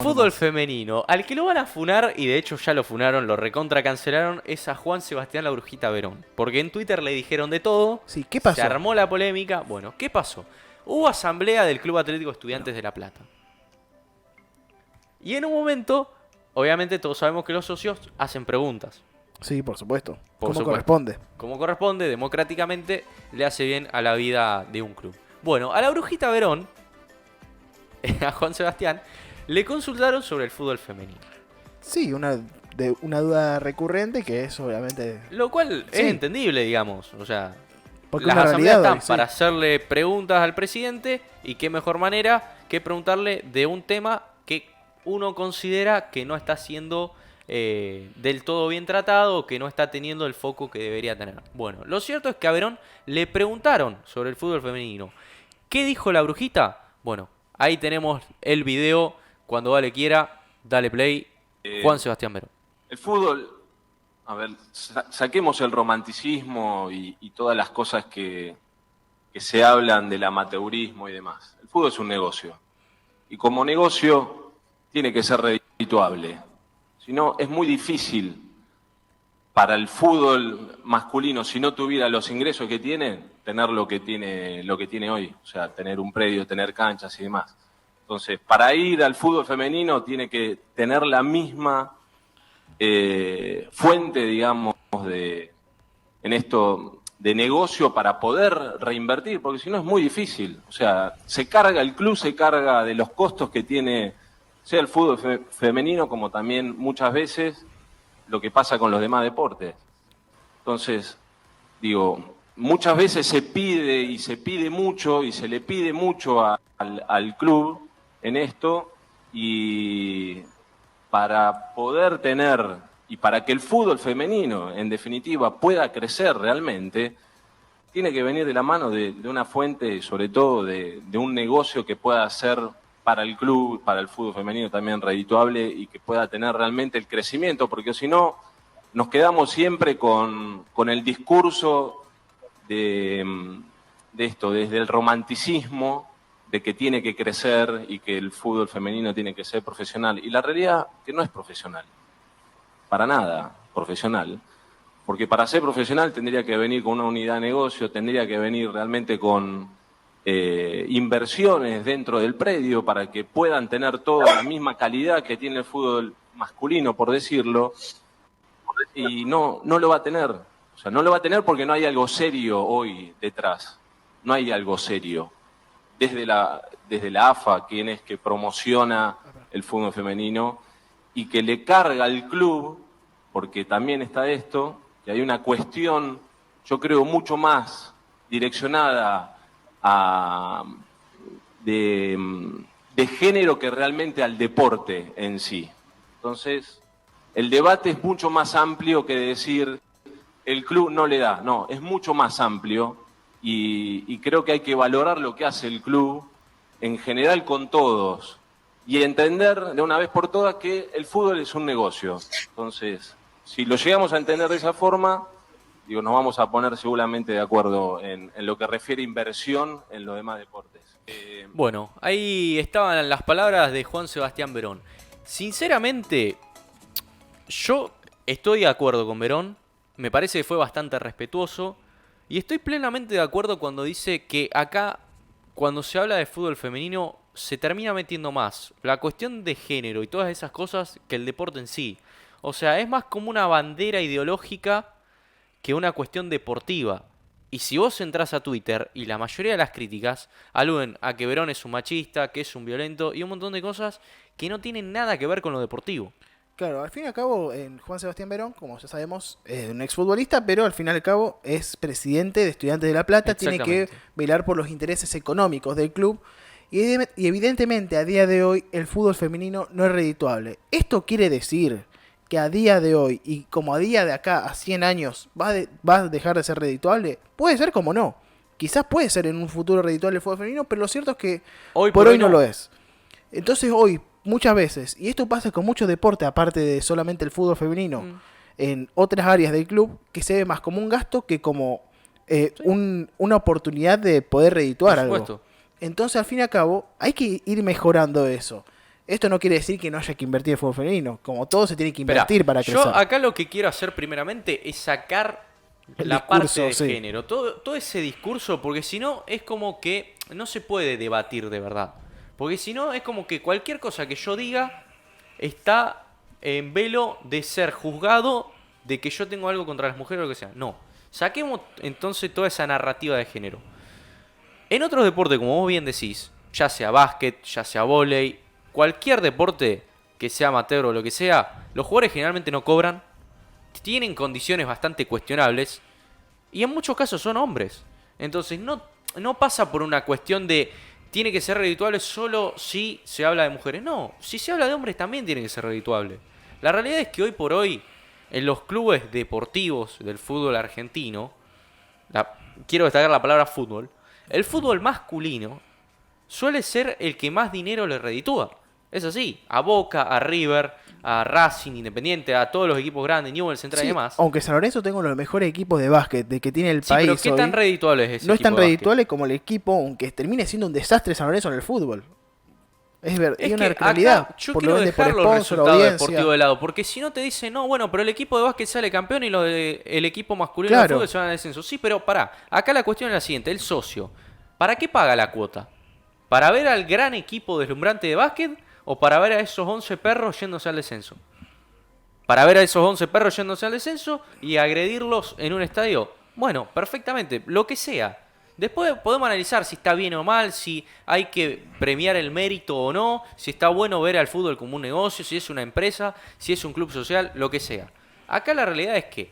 Fútbol femenino. Al que lo van a funar, y de hecho ya lo funaron, lo recontra cancelaron, es a Juan Sebastián La Brujita Verón. Porque en Twitter le dijeron de todo, Sí, ¿qué se pasó? armó la polémica. Bueno, ¿qué pasó? Hubo asamblea del Club Atlético No. Estudiantes de La Plata. Y en un momento, obviamente todos sabemos que los socios hacen preguntas. Sí, por supuesto. Por Como supuesto. corresponde. Como corresponde, democráticamente, le hace bien a la vida de un club. Bueno, a la Brujita Verón, a Juan Sebastián, le consultaron sobre el fútbol femenino. Sí, una duda recurrente que es obviamente... Lo cual es Sí. entendible, digamos. O sea, Porque las una asambleas realidad están hoy, para sí. hacerle preguntas al presidente y qué mejor manera que preguntarle de un tema que uno considera que no está siendo del todo bien tratado o que no está teniendo el foco que debería tener. Bueno, lo cierto es que a Verón le preguntaron sobre el fútbol femenino. ¿Qué dijo la brujita? Bueno, ahí tenemos el video. Cuando Vale quiera, dale play. Juan Sebastián Verón. El fútbol, a ver, saquemos el romanticismo y todas las cosas que se hablan del amateurismo y demás. El fútbol es un negocio. Y como negocio tiene que ser redituable. Si no, es muy difícil para el fútbol masculino, si no tuviera los ingresos que tiene, tener lo que tiene hoy. O sea, tener un predio, tener canchas y demás. Entonces, para ir al fútbol femenino tiene que tener la misma fuente, digamos, en esto de negocio para poder reinvertir, porque si no es muy difícil. O sea, el club se carga de los costos que tiene, sea el fútbol femenino como también muchas veces lo que pasa con los demás deportes. Entonces, digo, muchas veces se pide y se pide mucho y se le pide mucho al club en esto, y para poder tener y para que el fútbol femenino, en definitiva, pueda crecer realmente, tiene que venir de la mano de una fuente, sobre todo de un negocio que pueda ser para el club, para el fútbol femenino también redituable y que pueda tener realmente el crecimiento, porque si no, nos quedamos siempre con el discurso de esto, desde el romanticismo, de que tiene que crecer y que el fútbol femenino tiene que ser profesional. Y la realidad que no es profesional, para nada profesional, porque para ser profesional tendría que venir con una unidad de negocio, tendría que venir realmente con inversiones dentro del predio para que puedan tener toda la misma calidad que tiene el fútbol masculino, por decirlo, y no lo va a tener. O sea, no lo va a tener porque no hay algo serio hoy detrás, no hay algo serio. Desde la AFA, quien es que promociona el fútbol femenino y que le carga al club, porque también está esto, que hay una cuestión, yo creo, mucho más direccionada de género que realmente al deporte en sí. Entonces, el debate es mucho más amplio que decir el club no le da, no, es mucho más amplio. Y creo que hay que valorar lo que hace el club en general con todos y entender de una vez por todas que el fútbol es un negocio. Entonces, si lo llegamos a entender de esa forma, digo, nos vamos a poner seguramente de acuerdo en lo que refiere a inversión en los demás deportes. Bueno, ahí estaban las palabras de Juan Sebastián Verón. Sinceramente, yo estoy de acuerdo con Verón. Me parece que fue bastante respetuoso. Y estoy plenamente de acuerdo cuando dice que acá, cuando se habla de fútbol femenino, se termina metiendo más la cuestión de género y todas esas cosas que el deporte en sí. O sea, es más como una bandera ideológica que una cuestión deportiva. Y si vos entrás a Twitter y la mayoría de las críticas aluden a que Verón es un machista, que es un violento y un montón de cosas que no tienen nada que ver con lo deportivo. Claro, al fin y al cabo, Juan Sebastián Verón, como ya sabemos, es un exfutbolista, pero al fin y al cabo es presidente de Estudiantes de La Plata, tiene que Exactamente. velar por los intereses económicos del club y evidentemente a día de hoy el fútbol femenino no es redituable. Esto quiere decir que a día de hoy y como a día de acá a 100 años va a dejar de ser redituable. Puede ser como no. Quizás puede ser en un futuro redituable el fútbol femenino, pero lo cierto es que Hoy por por hoy hoy no no. lo es. Entonces hoy, muchas veces, y esto pasa con mucho deporte, aparte de solamente el fútbol femenino, Mm, en otras áreas del club, que se ve más como un gasto que como sí, una oportunidad de poder por redituar algo. supuesto. Entonces, al fin y al cabo, hay que ir mejorando eso. Esto no quiere decir que no haya que invertir en el fútbol femenino. Como todo se tiene que Esperá, invertir para crecer. yo acá lo que quiero hacer primeramente es sacar El la discurso, parte de sí. género, todo ese discurso, porque si no es como que no se puede debatir de verdad. Porque si no es como que cualquier cosa que yo diga está en velo de ser juzgado de que yo tengo algo contra las mujeres o lo que sea. No, saquemos entonces toda esa narrativa de género. En otros deportes, como vos bien decís, ya sea básquet, ya sea vóley, cualquier deporte que sea amateur o lo que sea, los jugadores generalmente no cobran, tienen condiciones bastante cuestionables y en muchos casos son hombres. Entonces no pasa por una cuestión de tiene que ser redituable solo si se habla de mujeres. No, si se habla de hombres también tiene que ser redituable. La realidad es que hoy por hoy en los clubes deportivos del fútbol argentino, quiero destacar la palabra fútbol, el fútbol masculino suele ser el que más dinero le reditúa. Es así, a Boca, a River, a Racing, Independiente, a todos los equipos grandes, Newell's Central y Sí, demás. aunque San Lorenzo tenga uno de los mejores equipos de básquet de que tiene el Sí, país pero ¿qué tan hoy, redituable es ese no es tan equipo de básquet? redituable como el equipo, aunque termine siendo un desastre San Lorenzo en el fútbol. Es una que realidad. acá yo por lo quiero vende por dejar los sponsor, resultados audiencia. deportivos de lado, porque si no te dicen, no, bueno, pero el equipo de básquet sale campeón y el equipo masculino de Claro. fútbol se van al descenso. Sí, pero pará, acá la cuestión es la siguiente, el socio, ¿para qué paga la cuota? ¿Para ver al gran equipo deslumbrante de básquet o para ver a esos 11 perros yéndose al descenso? Para ver a esos 11 perros yéndose al descenso y agredirlos en un estadio. Bueno, perfectamente, lo que sea. Después podemos analizar si está bien o mal, si hay que premiar el mérito o no, si está bueno ver al fútbol como un negocio, si es una empresa, si es un club social, lo que sea. Acá la realidad es que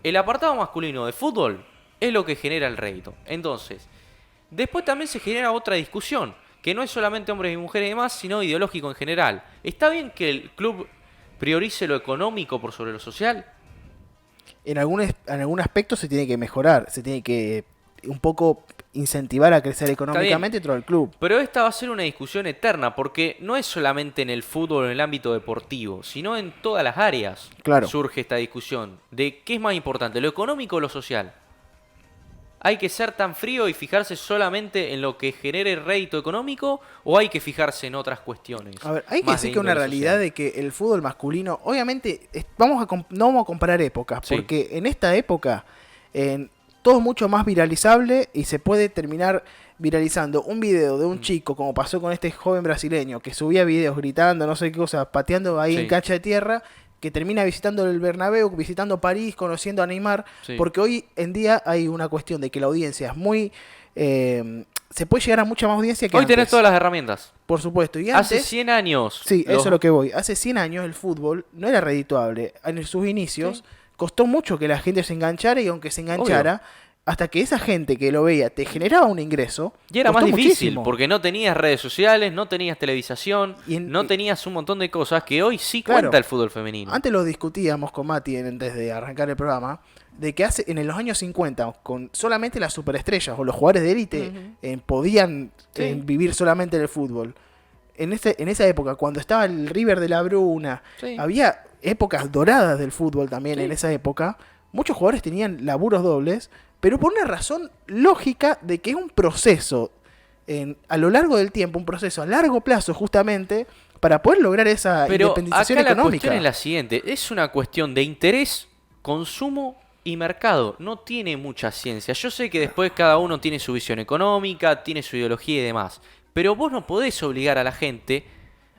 el apartado masculino de fútbol es lo que genera el rédito. Entonces, después también se genera otra discusión, que no es solamente hombres y mujeres y demás, sino ideológico en general. ¿Está bien que el club priorice lo económico por sobre lo social? En algún aspecto se tiene que mejorar, se tiene que un poco incentivar a crecer económicamente dentro del club. Pero esta va a ser una discusión eterna, porque no es solamente en el fútbol o en el ámbito deportivo, sino en todas las áreas Claro. surge esta discusión de qué es más importante, lo económico o lo social. ¿Hay que ser tan frío y fijarse solamente en lo que genere rédito económico o hay que fijarse en otras cuestiones? A ver, hay que más de decir que una índole realidad social? de que el fútbol masculino, obviamente, no vamos a comparar épocas, Sí. porque en esta época todo es mucho más viralizable y se puede terminar viralizando un video de un chico, como pasó con este joven brasileño, que subía videos gritando, no sé qué cosa, pateando ahí Sí. en cancha de tierra, que termina visitando el Bernabéu, visitando París, conociendo a Neymar, Sí. porque hoy en día hay una cuestión de que la audiencia es muy... se puede llegar a mucha más audiencia que Hoy antes, tenés todas las herramientas. por supuesto. Y Hace antes, 100 años. sí, los- eso es lo que voy. Hace 100 años el fútbol no era redituable. En sus inicios Sí. costó mucho que la gente se enganchara y aunque se enganchara, hasta que esa gente que lo veía te generaba un ingreso, Y era más costó difícil, muchísimo. porque no tenías redes sociales, no tenías televisación, Y no tenías un montón de cosas que hoy sí Claro. cuenta el fútbol femenino. Antes lo discutíamos con Mati antes de arrancar el programa, de que en los años 50, con solamente las superestrellas o los jugadores de élite podían Sí. vivir solamente del fútbol. En esa época, cuando estaba el River de la Bruna, Sí. había épocas doradas del fútbol también Sí. en esa época. Muchos jugadores tenían laburos dobles, pero por una razón lógica de que es un proceso, a lo largo del tiempo, un proceso a largo plazo justamente, para poder lograr esa Pero independización acá la económica. cuestión es la siguiente, es una cuestión de interés, consumo y mercado, no tiene mucha ciencia. Yo sé que después cada uno tiene su visión económica, tiene su ideología y demás, pero vos no podés obligar a la gente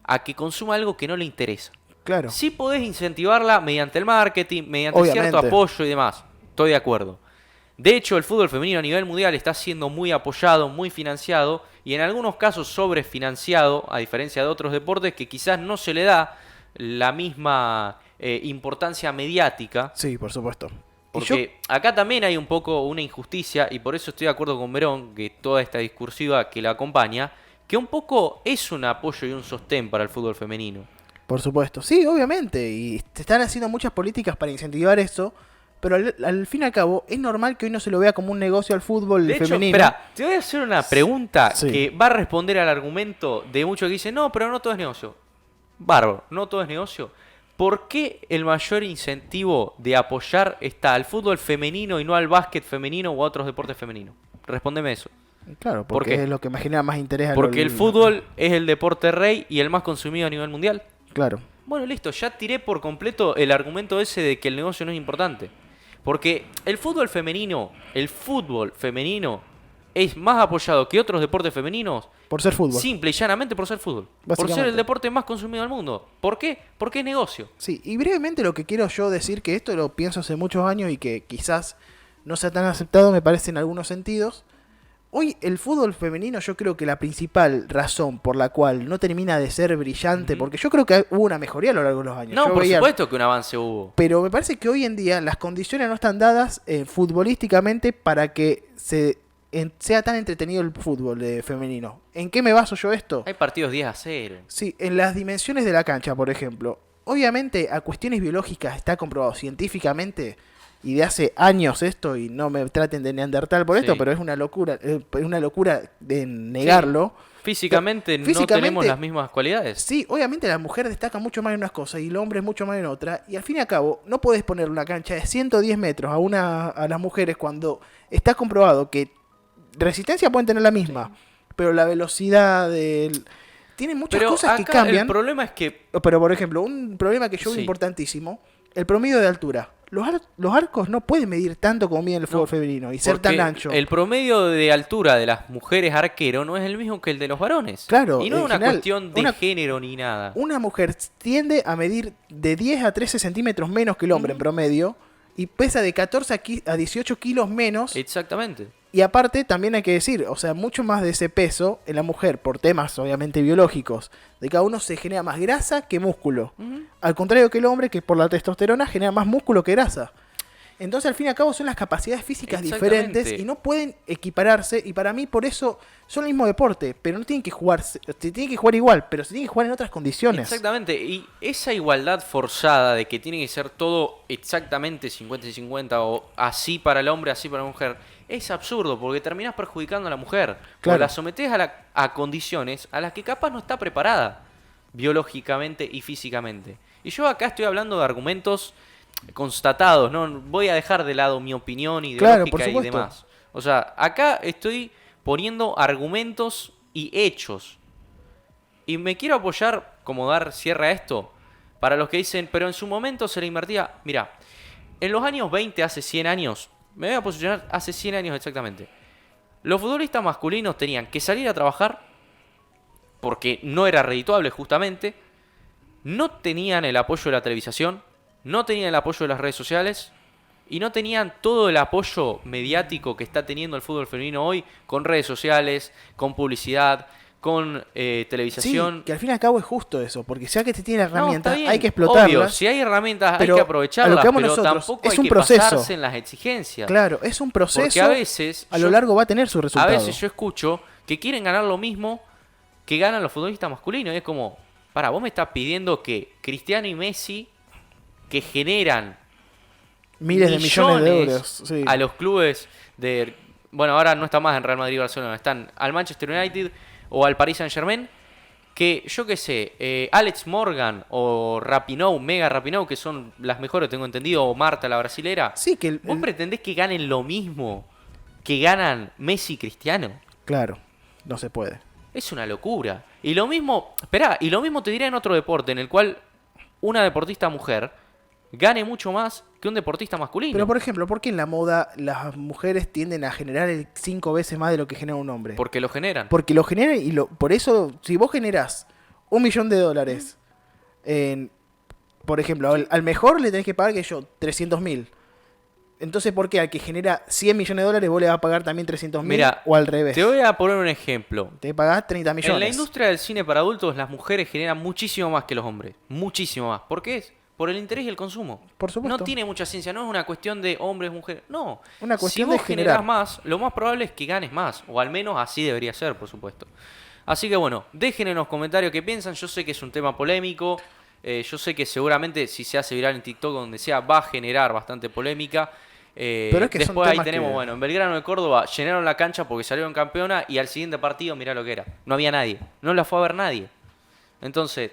a que consuma algo que no le interesa. Claro. Sí podés incentivarla mediante el marketing, mediante Obviamente. cierto apoyo y demás. Estoy de acuerdo. De hecho, el fútbol femenino a nivel mundial está siendo muy apoyado, muy financiado y en algunos casos sobrefinanciado, a diferencia de otros deportes que quizás no se le da la misma importancia mediática. Sí, por supuesto. Y Porque acá también hay un poco una injusticia y por eso estoy de acuerdo con Verón, que toda esta discursiva que la acompaña, que un poco es un apoyo y un sostén para el fútbol femenino. Por supuesto, sí, obviamente. Y se están haciendo muchas políticas para incentivar eso. Pero al fin y al cabo, es normal que hoy no se lo vea como un negocio al fútbol De hecho, femenino. espera, te voy a hacer una pregunta Sí. que va a responder al argumento de muchos que dicen, no, pero no todo es negocio. Bárbaro, no todo es negocio. ¿Por qué el mayor incentivo de apoyar está al fútbol femenino y no al básquet femenino o a otros deportes femeninos? Respóndeme eso. Claro, ¿Por porque qué? es lo que me genera más interés. Porque el fútbol es el deporte rey y el más consumido a nivel mundial. Claro. Bueno, listo, ya tiré por completo el argumento ese de que el negocio no es importante. Porque el fútbol femenino es más apoyado que otros deportes femeninos Por ser fútbol. simple y llanamente por ser fútbol. Por ser Básicamente. el deporte más consumido del mundo. ¿Por qué? Porque es negocio. Sí, y brevemente lo que quiero yo decir, que esto lo pienso hace muchos años y que quizás no sea tan aceptado, me parece en algunos sentidos. Hoy el fútbol femenino yo creo que la principal razón por la cual no termina de ser brillante, porque yo creo que hubo una mejoría a lo largo de los años. No, Yo por veía- supuesto que un avance hubo. Pero me parece que hoy en día las condiciones no están dadas futbolísticamente para que sea tan entretenido el fútbol femenino. ¿En qué me baso yo esto? Hay partidos 10-0. Sí, en las dimensiones de la cancha, por ejemplo. Obviamente, a cuestiones biológicas está comprobado científicamente, y de hace años esto, y no me traten de neandertal por esto, Sí. pero es una locura de negarlo. Físicamente no Físicamente- tenemos las mismas cualidades. Sí, obviamente la mujer destaca mucho más en unas cosas y el hombre mucho más en otra. Y al fin y al cabo, no podés poner una cancha de 110 metros a las mujeres cuando está comprobado que resistencia pueden tener la misma, pero la velocidad tiene muchas Pero cosas que acá cambian. el problema es que Pero, por ejemplo, un problema que yo veo Sí. importantísimo, el promedio de altura. Los arcos no pueden medir tanto como miden el fútbol femenino y ser tan porque ancho. el promedio de altura de las mujeres arquero no es el mismo que el de los varones. Claro, Y no es en una general, cuestión de género ni nada. Una mujer tiende a medir de 10 a 13 centímetros menos que el hombre en promedio y pesa de 14 a 18 kilos menos. Exactamente. Y aparte, también hay que decir, o sea, mucho más de ese peso en la mujer, por temas obviamente biológicos, de cada uno se genera más grasa que músculo. Al contrario que el hombre, que por la testosterona genera más músculo que grasa. Entonces, al fin y al cabo, son las capacidades físicas Exactamente. diferentes y no pueden equipararse. Y para mí, por eso, son el mismo deporte, pero no tienen que jugar, se tienen que jugar igual, pero se tienen que jugar en otras condiciones. Exactamente. Y esa igualdad forzada de que tiene que ser todo exactamente 50 y 50 o así para el hombre, así para la mujer, es absurdo porque terminás perjudicando a la mujer. Claro. O la sometés a condiciones a las que capaz no está preparada biológicamente y físicamente. Y yo acá estoy hablando de argumentos constatados, no voy a dejar de lado mi opinión Claro, ideológica por y supuesto. demás. O sea, acá estoy poniendo argumentos y hechos. Y me quiero apoyar, como dar cierre a esto, para los que dicen, pero en su momento se le invertía. Mira, en los años 20, hace 100 años, me voy a posicionar hace 100 años exactamente. Los futbolistas masculinos tenían que salir a trabajar porque no era redituable justamente, no tenían el apoyo de la televisación, no tenían el apoyo de las redes sociales y no tenían todo el apoyo mediático que está teniendo el fútbol femenino hoy con redes sociales, con publicidad, con Sí, televisación. que al fin y al cabo es justo eso, porque ya que te tiene No, está herramientas, bien, hay que explotarlas. obvio, si hay herramientas pero hay que a lo aprovecharlas, que vamos pero nosotros, tampoco es hay un que proceso. pasarse en las exigencias. Claro, es un proceso. Porque a veces a lo largo va a tener su a resultado. veces yo escucho que quieren ganar lo mismo que ganan los futbolistas masculinos. Y es como, vos me estás pidiendo que Cristiano y Messi, que generan Miles de millones de euros. Sí. a los clubes de... Bueno, ahora no está más en Real Madrid y Barcelona, están al Manchester United o al Paris Saint-Germain, que yo qué sé, Alex Morgan o Rapinoe, Mega Rapinoe, que son las mejores, tengo entendido, o Marta, la brasilera. Sí, que ¿Vos pretendés que ganen lo mismo que ganan Messi y Cristiano? Claro, no se puede. Es una locura. Y lo mismo, esperá, y lo mismo te diré en otro deporte en el cual una deportista mujer gane mucho más que un deportista masculino. Pero, por ejemplo, ¿por qué en la moda las mujeres tienden a generar 5 veces más de lo que genera un hombre? Porque lo generan. Porque lo generan y por eso, si vos generás $1.000.000, por ejemplo, al mejor le tenés que pagar, que yo, 300.000. Entonces, ¿por qué al que genera $100 millones vos le vas a pagar también 300.000 Mira, o al revés? Te voy a poner un ejemplo. Te pagás 30 millones. En la industria del cine para adultos, las mujeres generan muchísimo más que los hombres. Muchísimo más. ¿Por qué es? Por el interés y el consumo. Por supuesto. No tiene mucha ciencia, no es una cuestión de hombres, mujeres. No. Una cuestión si vos de generar. generás más, lo más probable es que ganes más. O al menos así debería ser, por supuesto. Así que bueno, dejen en los comentarios qué piensan. Yo sé que es un tema polémico. Yo sé que seguramente si se hace viral en TikTok o donde sea, va a generar bastante polémica. Pero es que son después ahí temas tenemos, que- bueno, en Belgrano de Córdoba llenaron la cancha porque salieron campeona y al siguiente partido mirá lo que era. No había nadie. No la fue a ver nadie. Entonces,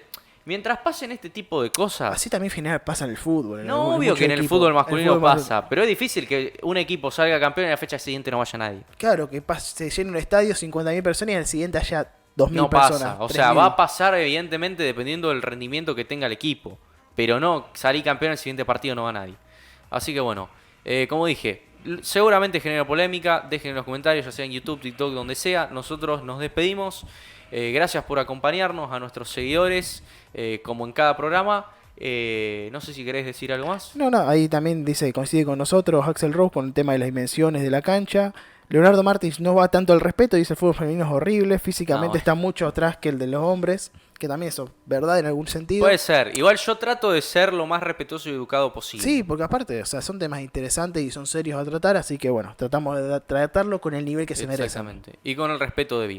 Mientras pasen este tipo de cosas... Así también final pasa en el fútbol. No, obvio que en el fútbol masculino pasa, pero es difícil que un equipo salga campeón y en la fecha siguiente no vaya nadie. Claro, que se llene un estadio 50.000 personas y en el siguiente haya 2.000 No personas. pasa, o sea, 3.000. va a pasar evidentemente dependiendo del rendimiento que tenga el equipo, pero no salir campeón en el siguiente partido no va nadie. Así que bueno, como dije, seguramente genera polémica, dejen en los comentarios, ya sea en YouTube, TikTok, donde sea. Nosotros nos despedimos. Gracias por acompañarnos, a nuestros seguidores, como en cada programa. No sé si querés decir algo más. No, ahí también dice, coincide con nosotros Axel Rose con el tema de las dimensiones de la cancha. Leonardo Martins no va tanto al respeto, dice el fútbol femenino es horrible, físicamente está mucho atrás que el de los hombres, que también eso, ¿verdad? En algún sentido. Puede ser, igual yo trato de ser lo más respetuoso y educado posible. Sí, porque aparte, o sea, son temas interesantes y son serios a tratar, así que bueno, tratamos de tratarlo con el nivel que se merece. Exactamente, y con el respeto debido.